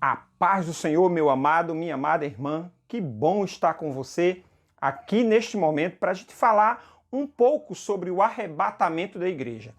A paz do Senhor, meu amado, minha amada irmã, que bom estar com você aqui neste momento para a gente falar um pouco sobre o arrebatamento da igreja.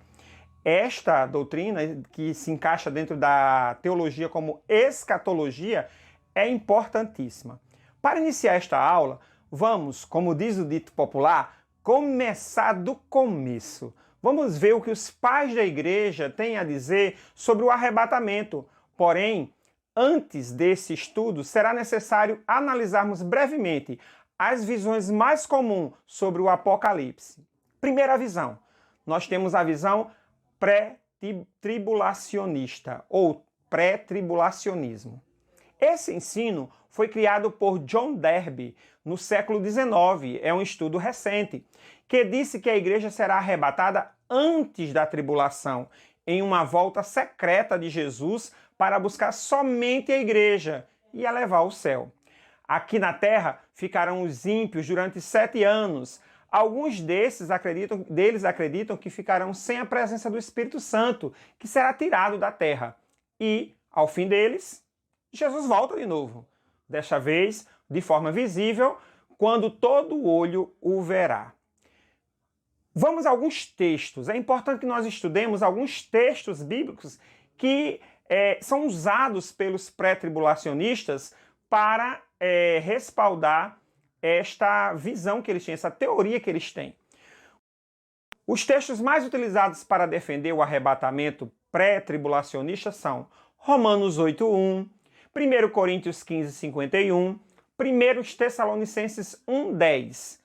Esta doutrina, que se encaixa dentro da teologia como escatologia, é importantíssima. Para iniciar esta aula, vamos, como diz o dito popular, começar do começo. Vamos ver o que os pais da igreja têm a dizer sobre o arrebatamento. Porém, antes desse estudo, será necessário analisarmos brevemente as visões mais comuns sobre o Apocalipse. Primeira visão, nós temos a visão pré-tribulacionista ou pré-tribulacionismo. Esse ensino foi criado por John Darby no século XIX, é um estudo recente, que disse que a igreja será arrebatada antes da tribulação, em uma volta secreta de Jesus para buscar somente a igreja e a levar ao céu. Aqui na terra ficarão os ímpios durante 7 anos. Alguns deles acreditam que ficarão sem a presença do Espírito Santo, que será tirado da terra. E, ao fim deles, Jesus volta de novo. Desta vez, de forma visível, quando todo olho o verá. Vamos a alguns textos. É importante que nós estudemos alguns textos bíblicos que são usados pelos pré-tribulacionistas para respaldar esta visão que eles têm, essa teoria que eles têm. Os textos mais utilizados para defender o arrebatamento pré-tribulacionista são Romanos 8:1, 1 Coríntios 15:51, 1 Tessalonicenses 1:10,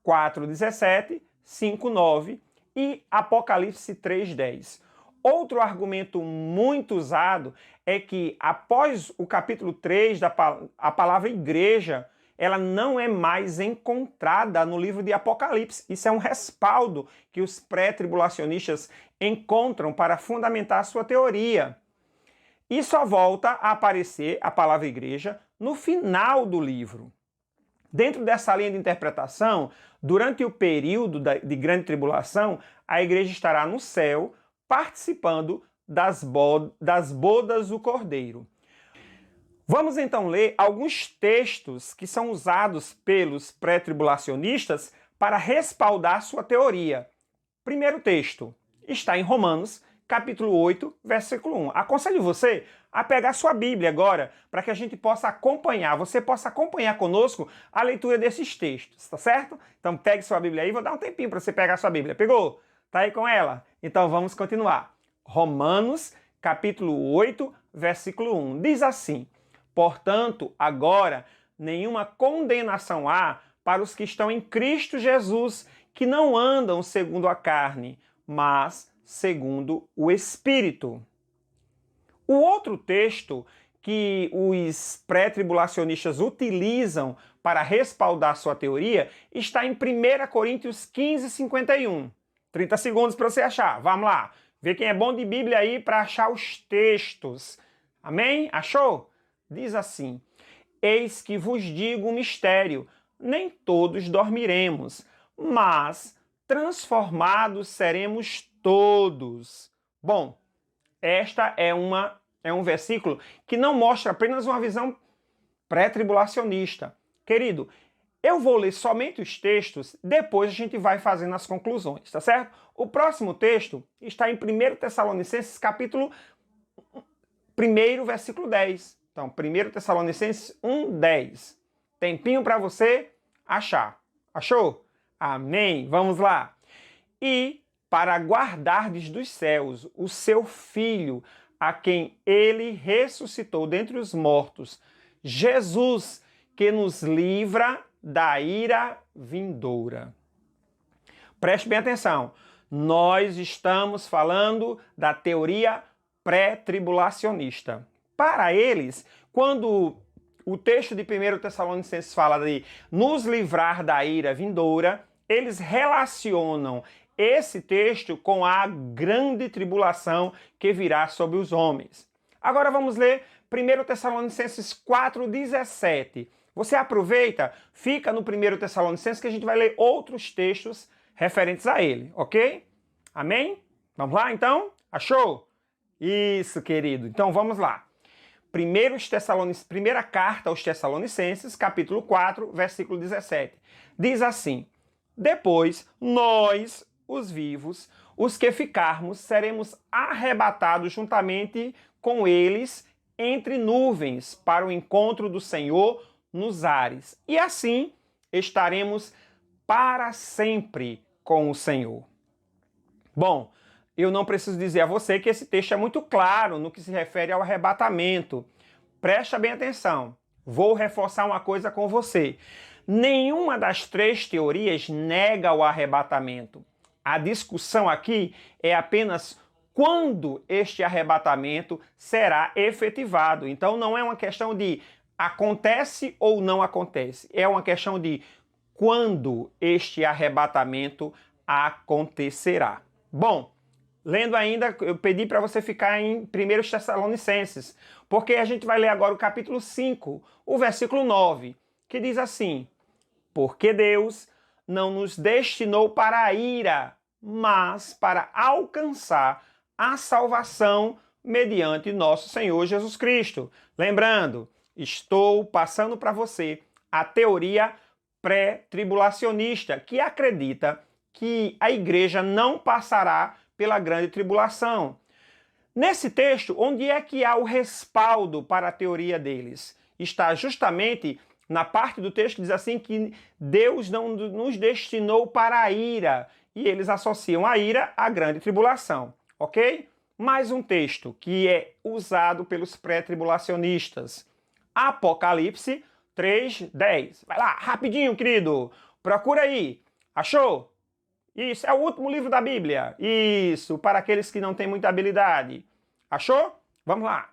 4:17, 5:9 e Apocalipse 3:10. Outro argumento muito usado é que após o capítulo 3 a palavra igreja, ela não é mais encontrada no livro de Apocalipse. Isso é um respaldo que os pré-tribulacionistas encontram para fundamentar a sua teoria. E só volta a aparecer a palavra igreja no final do livro. Dentro dessa linha de interpretação, durante o período de grande tribulação, a igreja estará no céu, participando das bodas do Cordeiro. Vamos então ler alguns textos que são usados pelos pré-tribulacionistas para respaldar sua teoria. Primeiro texto está em Romanos, capítulo 8, versículo 1. Aconselho você a pegar sua Bíblia agora, para que a gente possa acompanhar, você possa acompanhar conosco a leitura desses textos, tá certo? Então pegue sua Bíblia aí, vou dar um tempinho para você pegar sua Bíblia. Pegou? Tá aí com ela? Então vamos continuar. Romanos, capítulo 8, versículo 1. Diz assim: portanto, agora nenhuma condenação há para os que estão em Cristo Jesus, que não andam segundo a carne, mas segundo o Espírito. O outro texto que os pré-tribulacionistas utilizam para respaldar sua teoria está em 1 Coríntios 15:51. 30 segundos para você achar. Vamos lá. Vê quem é bom de Bíblia aí para achar os textos. Amém? Achou? Diz assim: eis que vos digo um mistério, nem todos dormiremos, mas transformados seremos todos. Bom, esta é um versículo que não mostra apenas uma visão pré-tribulacionista. Querido, eu vou ler somente os textos, depois a gente vai fazendo as conclusões, tá certo? O próximo texto está em 1 Tessalonicenses, capítulo 1, versículo 10. Então, 1 Tessalonicenses 1:10. Tempinho para você achar. Achou? Amém? Vamos lá. E para guardardes dos céus o seu Filho, a quem ele ressuscitou dentre os mortos, Jesus, que nos livra da ira vindoura. Preste bem atenção. Nós estamos falando da teoria pré-tribulacionista. Para eles, quando o texto de 1 Tessalonicenses fala de nos livrar da ira vindoura, eles relacionam esse texto com a grande tribulação que virá sobre os homens. Agora vamos ler 1 Tessalonicenses 4:17. Você aproveita, fica no 1 Tessalonicenses que a gente vai ler outros textos referentes a ele, ok? Amém? Vamos lá então? Achou? Isso, querido. Então vamos lá. Primeira carta aos Tessalonicenses, capítulo 4, versículo 17. Diz assim: depois nós, os vivos, os que ficarmos, seremos arrebatados juntamente com eles entre nuvens para o encontro do Senhor nos ares. E assim estaremos para sempre com o Senhor. Bom, eu não preciso dizer a você que esse texto é muito claro no que se refere ao arrebatamento. Presta bem atenção. Vou reforçar uma coisa com você. Nenhuma das três teorias nega o arrebatamento. A discussão aqui é apenas quando este arrebatamento será efetivado. Então não é uma questão de acontece ou não acontece. É uma questão de quando este arrebatamento acontecerá. Bom, lendo ainda, eu pedi para você ficar em 1 Tessalonicenses, porque a gente vai ler agora o capítulo 5, o versículo 9, que diz assim: porque Deus não nos destinou para a ira, mas para alcançar a salvação mediante nosso Senhor Jesus Cristo. Lembrando, estou passando para você a teoria pré-tribulacionista, que acredita que a igreja não passará pela grande tribulação. Nesse texto, onde é que há o respaldo para a teoria deles? Está justamente na parte do texto que diz assim que Deus não nos destinou para a ira, e eles associam a ira à grande tribulação, ok? Mais um texto que é usado pelos pré-tribulacionistas. Apocalipse 3:10. Vai lá, rapidinho, querido. Procura aí. Achou? Isso, é o último livro da Bíblia. Isso, para aqueles que não têm muita habilidade. Achou? Vamos lá.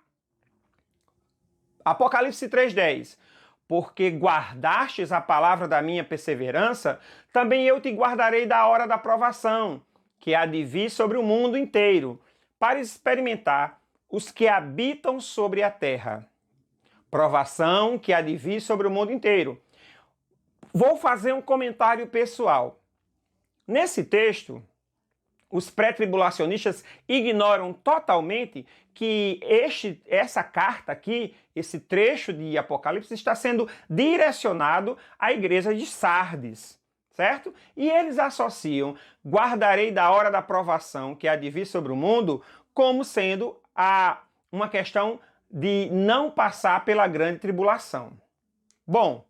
Apocalipse 3:10. Porque guardastes a palavra da minha perseverança, também eu te guardarei da hora da provação, que há de vir sobre o mundo inteiro, para experimentar os que habitam sobre a terra. Provação que há de vir sobre o mundo inteiro. Vou fazer um comentário pessoal. Nesse texto, os pré-tribulacionistas ignoram totalmente que essa carta aqui, esse trecho de Apocalipse, está sendo direcionado à igreja de Sardes, certo? E eles associam guardarei da hora da provação que há de vir sobre o mundo como sendo uma questão de não passar pela grande tribulação. Bom,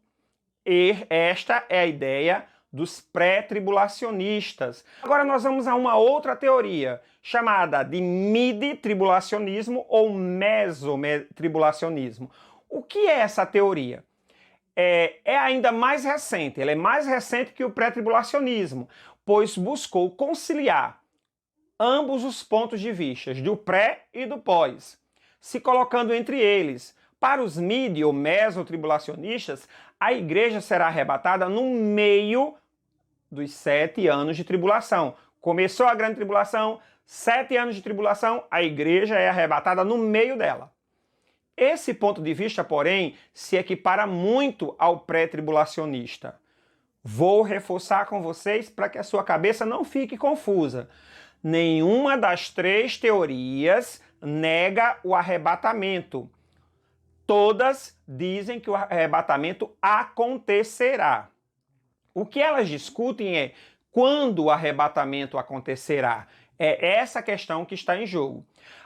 esta é a ideia dos pré-tribulacionistas. Agora nós vamos a uma outra teoria, chamada de midi-tribulacionismo ou meso-tribulacionismo. O que é essa teoria? É ainda mais recente, ela é mais recente que o pré-tribulacionismo, pois buscou conciliar ambos os pontos de vista, do pré e do pós, se colocando entre eles. Para os midi ou meso-tribulacionistas, a igreja será arrebatada no meio dos 7 anos de tribulação. Começou a grande tribulação, 7 anos de tribulação, a igreja é arrebatada no meio dela. Esse ponto de vista, porém, se equipara muito ao pré-tribulacionista. Vou reforçar com vocês para que a sua cabeça não fique confusa. Nenhuma das três teorias nega o arrebatamento. Todas dizem que o arrebatamento acontecerá. O que elas discutem é quando o arrebatamento acontecerá. É essa questão que está em jogo.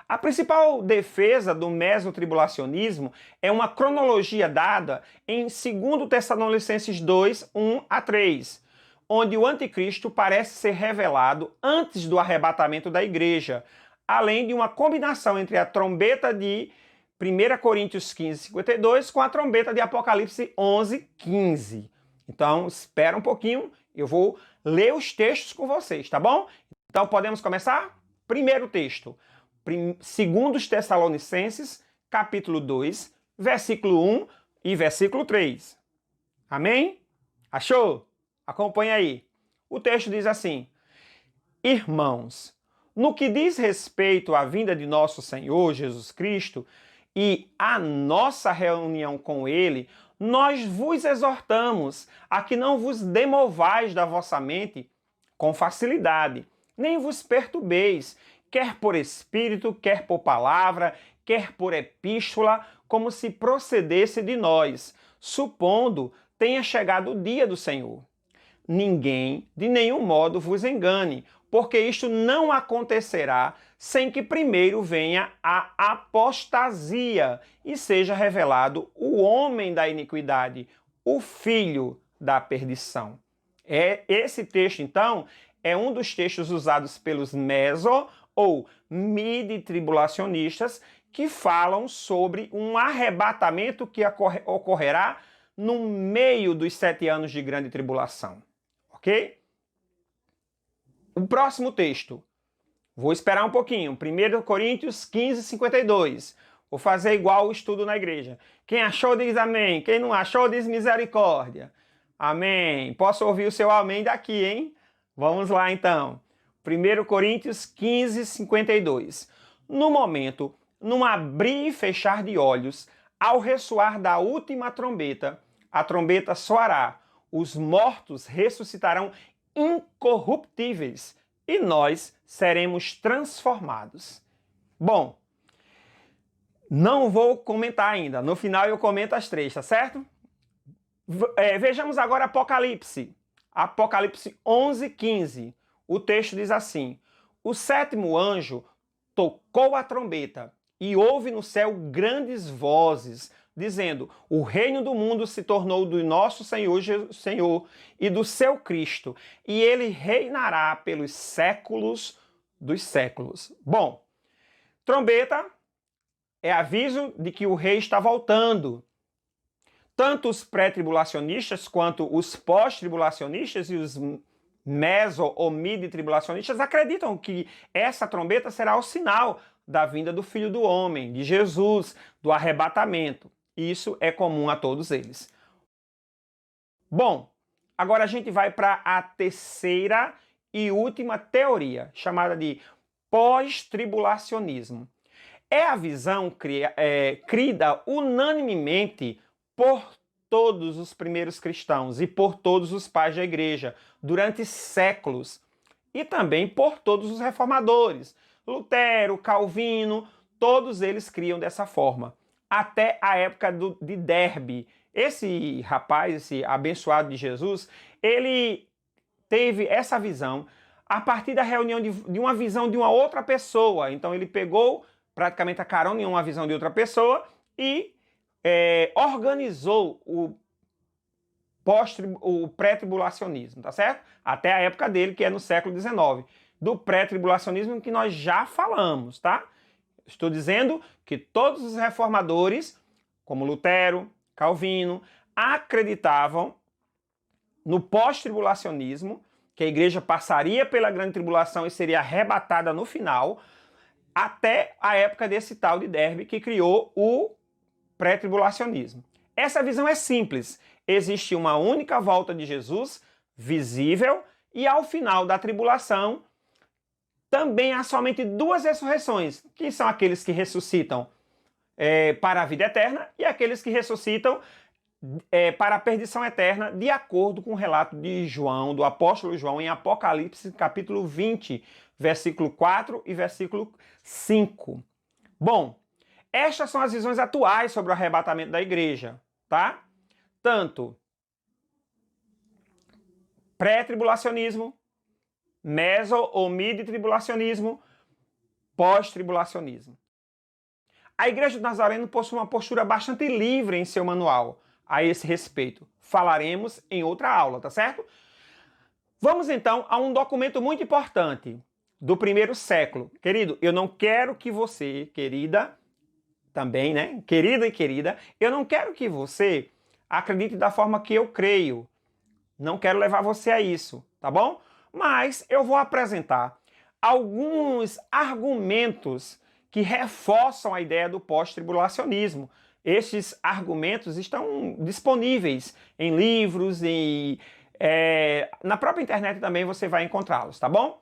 A principal defesa do mesotribulacionismo é uma cronologia dada em 2 Tessalonicenses 2, 1-3, onde o anticristo parece ser revelado antes do arrebatamento da igreja, além de uma combinação entre a trombeta de 1 Coríntios 15:52 com a trombeta de Apocalipse 11:15. Então, espera um pouquinho, eu vou ler os textos com vocês, tá bom? Então, podemos começar? Primeiro texto, 2 Tessalonicenses, capítulo 2, versículo 1 e versículo 3. Amém? Achou? Acompanha aí. O texto diz assim: irmãos, no que diz respeito à vinda de nosso Senhor Jesus Cristo e à nossa reunião com Ele, nós vos exortamos a que não vos demovais da vossa mente com facilidade, nem vos perturbeis, quer por espírito, quer por palavra, quer por epístola, como se procedesse de nós, supondo tenha chegado o dia do Senhor. Ninguém, de nenhum modo, vos engane, porque isto não acontecerá sem que primeiro venha a apostasia e seja revelado o homem da iniquidade, o filho da perdição. Esse texto, então, é um dos textos usados pelos meso ou midi-tribulacionistas que falam sobre um arrebatamento que ocorrerá no meio dos 7 anos de grande tribulação. Ok? O próximo texto. Vou esperar um pouquinho. 1 Coríntios 15, 52. Vou fazer igual o estudo na igreja. Quem achou diz amém. Quem não achou diz misericórdia. Amém. Posso ouvir o seu amém daqui, hein? Vamos lá então. 1 Coríntios 15, 52. No momento, num abrir e fechar de olhos, ao ressoar da última trombeta, a trombeta soará, os mortos ressuscitarão incorruptíveis e nós seremos transformados. Bom, não vou comentar ainda. No final eu comento as 3, tá certo? Vejamos agora Apocalipse. Apocalipse 11, 15. O texto diz assim: o 7º anjo tocou a trombeta e houve no céu grandes vozes, dizendo: o reino do mundo se tornou do nosso Senhor e do seu Cristo, e ele reinará pelos séculos dos séculos. Bom, trombeta é aviso de que o rei está voltando. Tanto os pré-tribulacionistas quanto os pós-tribulacionistas e os meso ou midi-tribulacionistas acreditam que essa trombeta será o sinal da vinda do Filho do Homem, de Jesus, do arrebatamento. Isso é comum a todos eles. Bom, agora a gente vai para a terceira e última teoria, chamada de pós-tribulacionismo. É a visão crida unanimemente por todos os primeiros cristãos e por todos os pais da igreja durante séculos, e também por todos os reformadores. Lutero, Calvino, todos eles criam dessa forma, até a época de Derbe. Esse rapaz, esse abençoado de Jesus, ele teve essa visão a partir da reunião de uma visão de uma outra pessoa. Então ele pegou praticamente a carona em uma visão de outra pessoa e organizou o pré-tribulacionismo, tá certo? Até a época dele, que é no século XIX. Do pré-tribulacionismo que nós já falamos, tá? Estou dizendo que todos os reformadores, como Lutero, Calvino, acreditavam no pós-tribulacionismo, que a igreja passaria pela grande tribulação e seria arrebatada no final, até a época desse tal de Derbe, que criou o pré-tribulacionismo. Essa visão é simples. Existe uma única volta de Jesus, visível, e ao final da tribulação também há somente 2 ressurreições, que são aqueles que ressuscitam para a vida eterna e aqueles que ressuscitam para a perdição eterna, de acordo com o relato de João, do apóstolo João, em Apocalipse, capítulo 20, versículo 4 e versículo 5. Bom, estas são as visões atuais sobre o arrebatamento da igreja, tá? Tanto pré-tribulacionismo, meso ou midi-tribulacionismo, pós-tribulacionismo. A Igreja do Nazareno possui uma postura bastante livre em seu manual a esse respeito. Falaremos em outra aula, tá certo? Vamos então a um documento muito importante do 1º século. Querido, eu não quero que você, querida, também, né? Querida e querida, eu não quero que você acredite da forma que eu creio. Não quero levar você a isso, tá bom? Mas eu vou apresentar alguns argumentos que reforçam a ideia do pós-tribulacionismo. Estes argumentos estão disponíveis em livros e na própria internet também você vai encontrá-los, tá bom?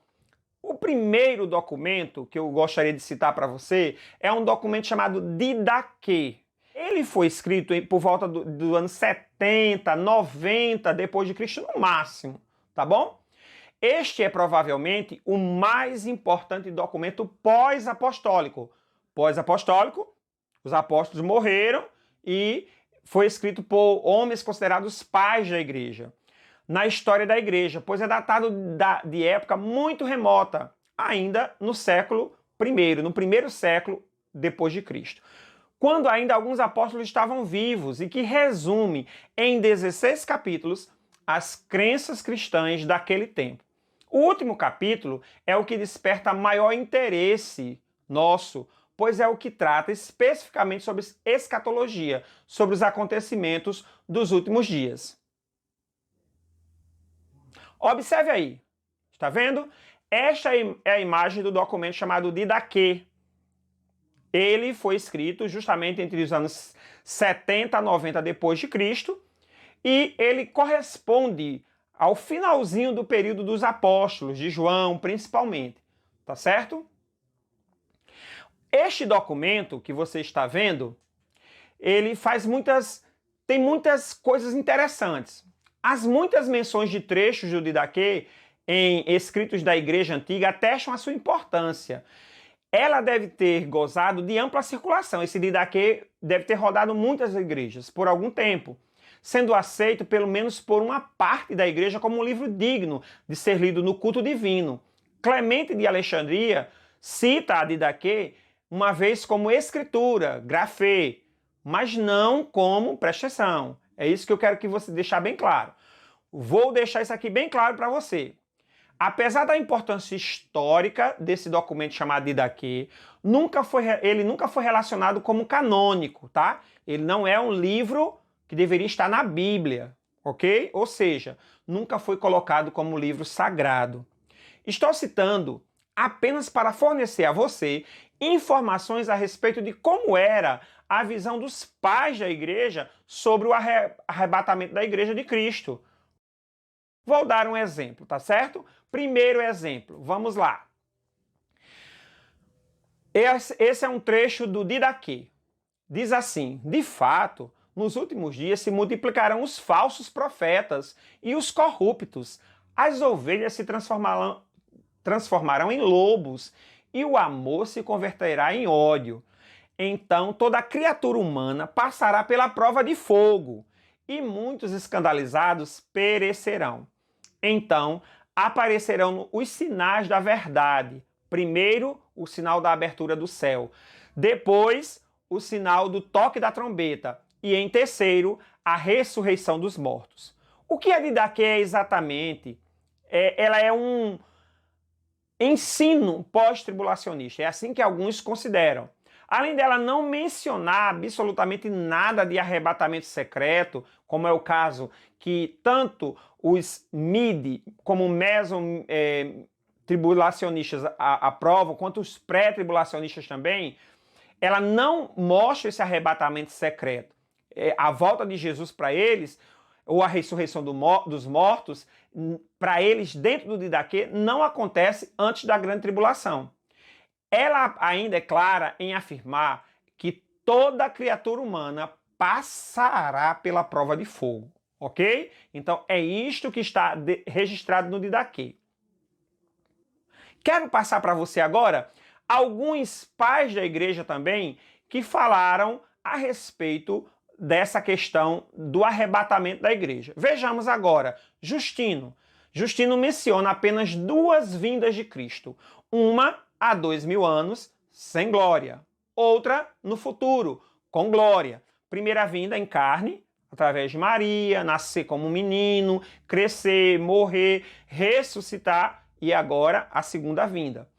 O primeiro documento que eu gostaria de citar para você é um documento chamado Didaquê. Ele foi escrito por volta do ano 70, 90 depois de Cristo no máximo, tá bom? Este é provavelmente o mais importante documento pós-apostólico. Pós-apostólico, Os apóstolos morreram e foi escrito por homens considerados pais da igreja, na história da igreja, pois é datado de época muito remota, ainda no século I, no primeiro século depois de Cristo, quando ainda alguns apóstolos estavam vivos, e que resume em 16 capítulos as crenças cristãs daquele tempo. O último capítulo é o que desperta maior interesse nosso, pois é o que trata especificamente sobre escatologia, sobre os acontecimentos dos últimos dias. Observe aí, está vendo? Esta é a imagem do documento chamado Didaquê. Ele foi escrito justamente entre os anos 70 a 90 depois de Cristo, e ele corresponde ao finalzinho do período dos apóstolos, de João principalmente, tá certo? Este documento que você está vendo, ele tem muitas coisas interessantes. As muitas menções de trechos do Didaquê em escritos da Igreja Antiga atestam a sua importância. Ela deve ter gozado de ampla circulação. Esse Didaquê deve ter rodado muitas igrejas por algum tempo, sendo aceito pelo menos por uma parte da igreja como um livro digno de ser lido no culto divino. Clemente de Alexandria cita a Didaquê uma vez como escritura, grafê, mas não como, presta atenção, é isso que eu quero que você deixar bem claro. Vou deixar isso aqui bem claro para você. Apesar da importância histórica desse documento chamado Didaquê, ele nunca foi relacionado como canônico, tá? Ele não é um livro que deveria estar na Bíblia, ok? Ou seja, nunca foi colocado como livro sagrado. Estou citando apenas para fornecer a você informações a respeito de como era a visão dos pais da igreja sobre o arrebatamento da igreja de Cristo. Vou dar um exemplo, tá certo? Primeiro exemplo, vamos lá. Esse é um trecho do Didaquê. Diz assim: de fato, nos últimos dias se multiplicarão os falsos profetas e os corruptos. As ovelhas se transformarão em lobos e o amor se converterá em ódio. Então toda criatura humana passará pela prova de fogo e muitos escandalizados perecerão. Então aparecerão os sinais da verdade. Primeiro, o sinal da abertura do céu. Depois, o sinal do toque da trombeta. E em terceiro, a ressurreição dos mortos. O que a Didaquê é exatamente? Ela é um ensino pós-tribulacionista. É assim que alguns consideram. Além dela não mencionar absolutamente nada de arrebatamento secreto, como é o caso que tanto os mid como meso-tribulacionistas aprovam, quanto os pré-tribulacionistas também, ela não mostra esse arrebatamento secreto. A volta de Jesus para eles, ou a ressurreição dos mortos, para eles, dentro do Didaquê, não acontece antes da grande tribulação. Ela ainda é clara em afirmar que toda criatura humana passará pela prova de fogo, ok? Então é isto que está registrado no Didaquê. Quero passar para você agora alguns pais da igreja também que falaram a respeito dessa questão do arrebatamento da igreja. Vejamos agora, Justino. Justino menciona apenas duas vindas de Cristo. Uma há 2000 anos, sem glória. Outra no futuro, com glória. Primeira vinda em carne, através de Maria, nascer como menino, crescer, morrer, ressuscitar, e agora a segunda vinda.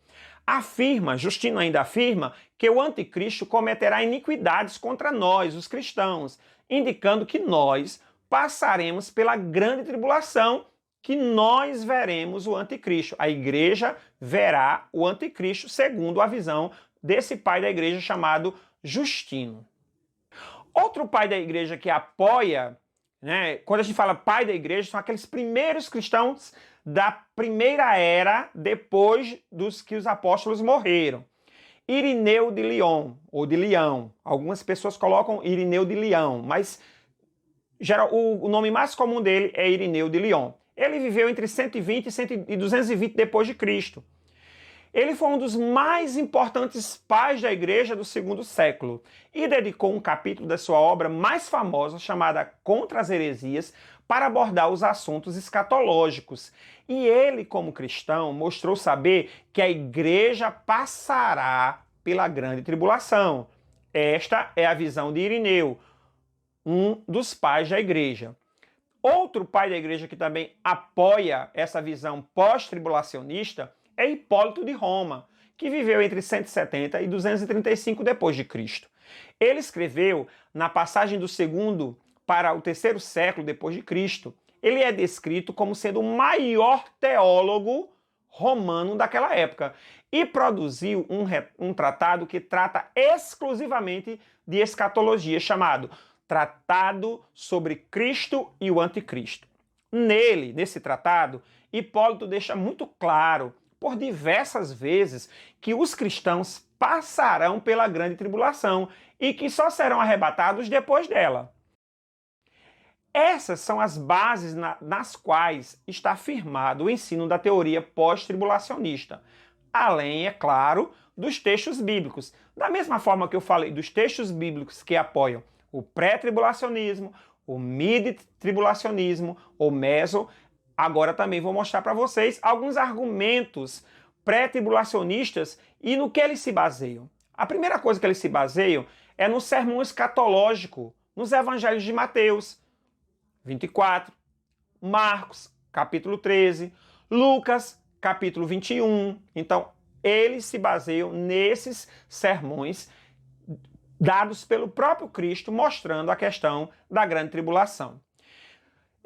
Justino ainda afirma que o anticristo cometerá iniquidades contra nós, os cristãos, indicando que nós passaremos pela grande tribulação, que nós veremos o anticristo. A igreja verá o anticristo, segundo a visão desse pai da igreja chamado Justino. Outro pai da igreja que apoia, quando a gente fala pai da igreja, são aqueles primeiros cristãos da primeira era, depois dos que os apóstolos morreram. Irineu de Lyon, ou de Leão. Algumas pessoas colocam Irineu de Leão, mas o nome mais comum dele é Irineu de Lyon. Ele viveu entre 120 e 220 depois de Cristo. Ele foi um dos mais importantes pais da igreja do segundo século e dedicou um capítulo da sua obra mais famosa, chamada Contra as Heresias, para abordar os assuntos escatológicos. E ele, como cristão, mostrou saber que a igreja passará pela grande tribulação. Esta é a visão de Irineu, um dos pais da igreja. Outro pai da igreja que também apoia essa visão pós-tribulacionista é Hipólito de Roma, que viveu entre 170 e 235 depois de Cristo. Ele escreveu na passagem do segundo para o terceiro século depois de Cristo. Ele é descrito como sendo o maior teólogo romano daquela época e produziu um tratado que trata exclusivamente de escatologia, chamado Tratado sobre Cristo e o Anticristo. Nesse tratado, Hipólito deixa muito claro, por diversas vezes, que os cristãos passarão pela grande tribulação e que só serão arrebatados depois dela. Essas são as bases nas quais está firmado o ensino da teoria pós-tribulacionista, além, é claro, dos textos bíblicos. Da mesma forma que eu falei dos textos bíblicos que apoiam o pré-tribulacionismo, o mid-tribulacionismo, o meso, agora também vou mostrar para vocês alguns argumentos pré-tribulacionistas e no que eles se baseiam. A primeira coisa que eles se baseiam é no sermão escatológico, nos evangelhos de Mateus 24, Marcos, capítulo 13, Lucas, capítulo 21. Então, eles se baseiam nesses sermões dados pelo próprio Cristo, mostrando a questão da grande tribulação.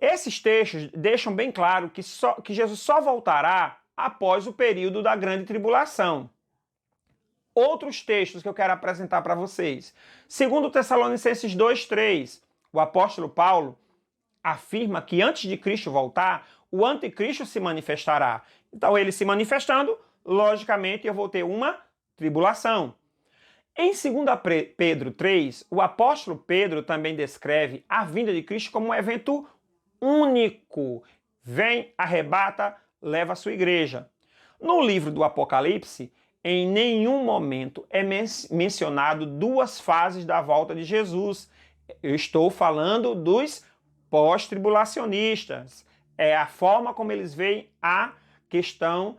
Esses textos deixam bem claro que Jesus só voltará após o período da grande tribulação. Outros textos que eu quero apresentar para vocês. Segundo Tessalonicenses 2:3, o apóstolo Paulo afirma que antes de Cristo voltar, o anticristo se manifestará. Então, ele se manifestando, logicamente eu vou ter uma tribulação. Em 2 Pedro 3, o apóstolo Pedro também descreve a vinda de Cristo como um evento único. Vem, arrebata, leva a sua igreja. No livro do Apocalipse, em nenhum momento é mencionado duas fases da volta de Jesus. Eu estou falando dos pós-tribulacionistas. É a forma como eles veem a questão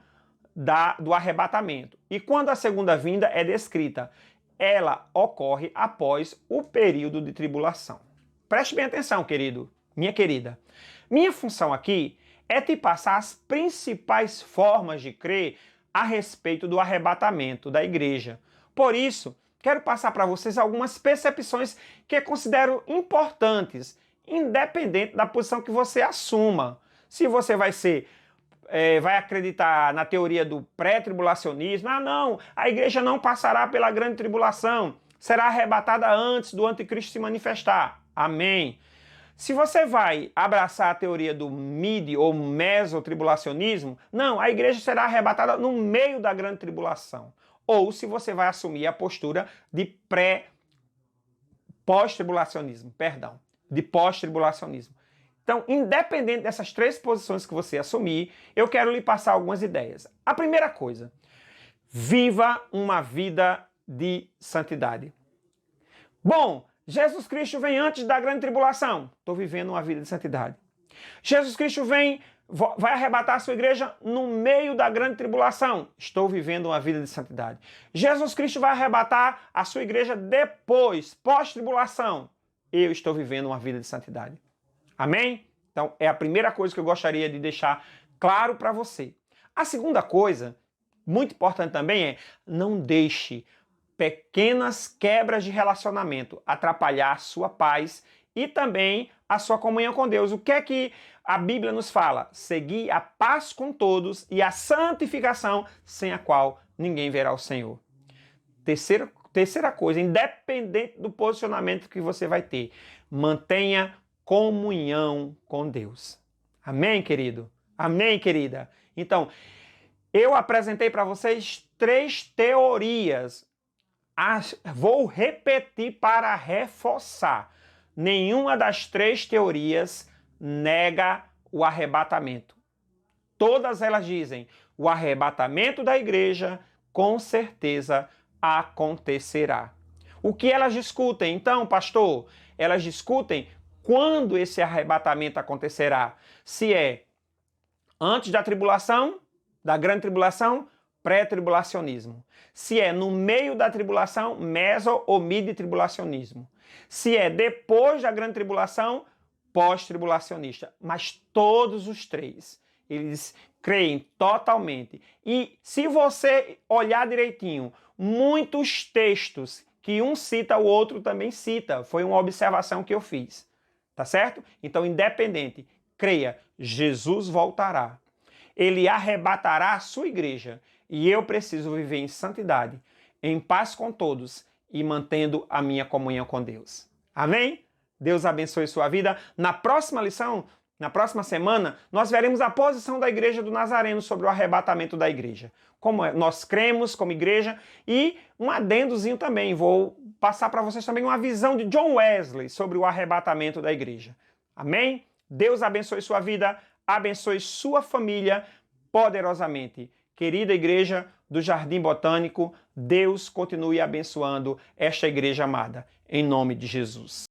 do arrebatamento. E quando a segunda vinda é descrita, ela ocorre após o período de tribulação. Preste bem atenção, querido, minha querida. Minha função aqui é te passar as principais formas de crer a respeito do arrebatamento da igreja. Por isso, quero passar para vocês algumas percepções que eu considero importantes, independente da posição que você assuma. Se você vai acreditar na teoria do pré-tribulacionismo, não, a igreja não passará pela grande tribulação, será arrebatada antes do anticristo se manifestar. Amém. Se você vai abraçar a teoria do mid ou mesotribulacionismo, não, a igreja será arrebatada no meio da grande tribulação. Ou se você vai assumir a postura de pós-tribulacionismo. Então, independente dessas três posições que você assumir, eu quero lhe passar algumas ideias. A primeira coisa, viva uma vida de santidade. Bom, Jesus Cristo vem antes da grande tribulação. Estou vivendo uma vida de santidade. Jesus Cristo vai arrebatar a sua igreja no meio da grande tribulação. Estou vivendo uma vida de santidade. Jesus Cristo vai arrebatar a sua igreja depois, pós-tribulação. Eu estou vivendo uma vida de santidade. Amém? Então, é a primeira coisa que eu gostaria de deixar claro para você. A segunda coisa, muito importante também, é não deixe pequenas quebras de relacionamento atrapalhar a sua paz e também a sua comunhão com Deus. O que é que a Bíblia nos fala? Seguir a paz com todos e a santificação, sem a qual ninguém verá o Senhor. Terceira coisa, independente do posicionamento que você vai ter, mantenha comunhão com Deus. Amém, querido? Amém, querida? Então, eu apresentei para vocês 3 teorias. Vou repetir para reforçar. Nenhuma das 3 teorias nega o arrebatamento. Todas elas dizem, o arrebatamento da igreja com certeza acontecerá. O que elas discutem, então, pastor? Elas discutem quando esse arrebatamento acontecerá. Se é antes da tribulação, da grande tribulação, pré-tribulacionismo. Se é no meio da tribulação, meso ou mid-tribulacionismo. Se é depois da grande tribulação, pós-tribulacionista. Mas todos os três, eles creem totalmente. E se você olhar direitinho, muitos textos que um cita, o outro também cita. Foi uma observação que eu fiz. Tá certo? Então, independente, creia, Jesus voltará. Ele arrebatará a sua igreja. E eu preciso viver em santidade, em paz com todos e mantendo a minha comunhão com Deus. Amém? Deus abençoe sua vida. Na próxima lição, na próxima semana, nós veremos a posição da igreja do Nazareno sobre o arrebatamento da igreja. Como nós cremos como igreja e um adendozinho também. Vou passar para vocês também uma visão de John Wesley sobre o arrebatamento da igreja. Amém? Deus abençoe sua vida, abençoe sua família poderosamente. Querida igreja do Jardim Botânico, Deus continue abençoando esta igreja amada. Em nome de Jesus.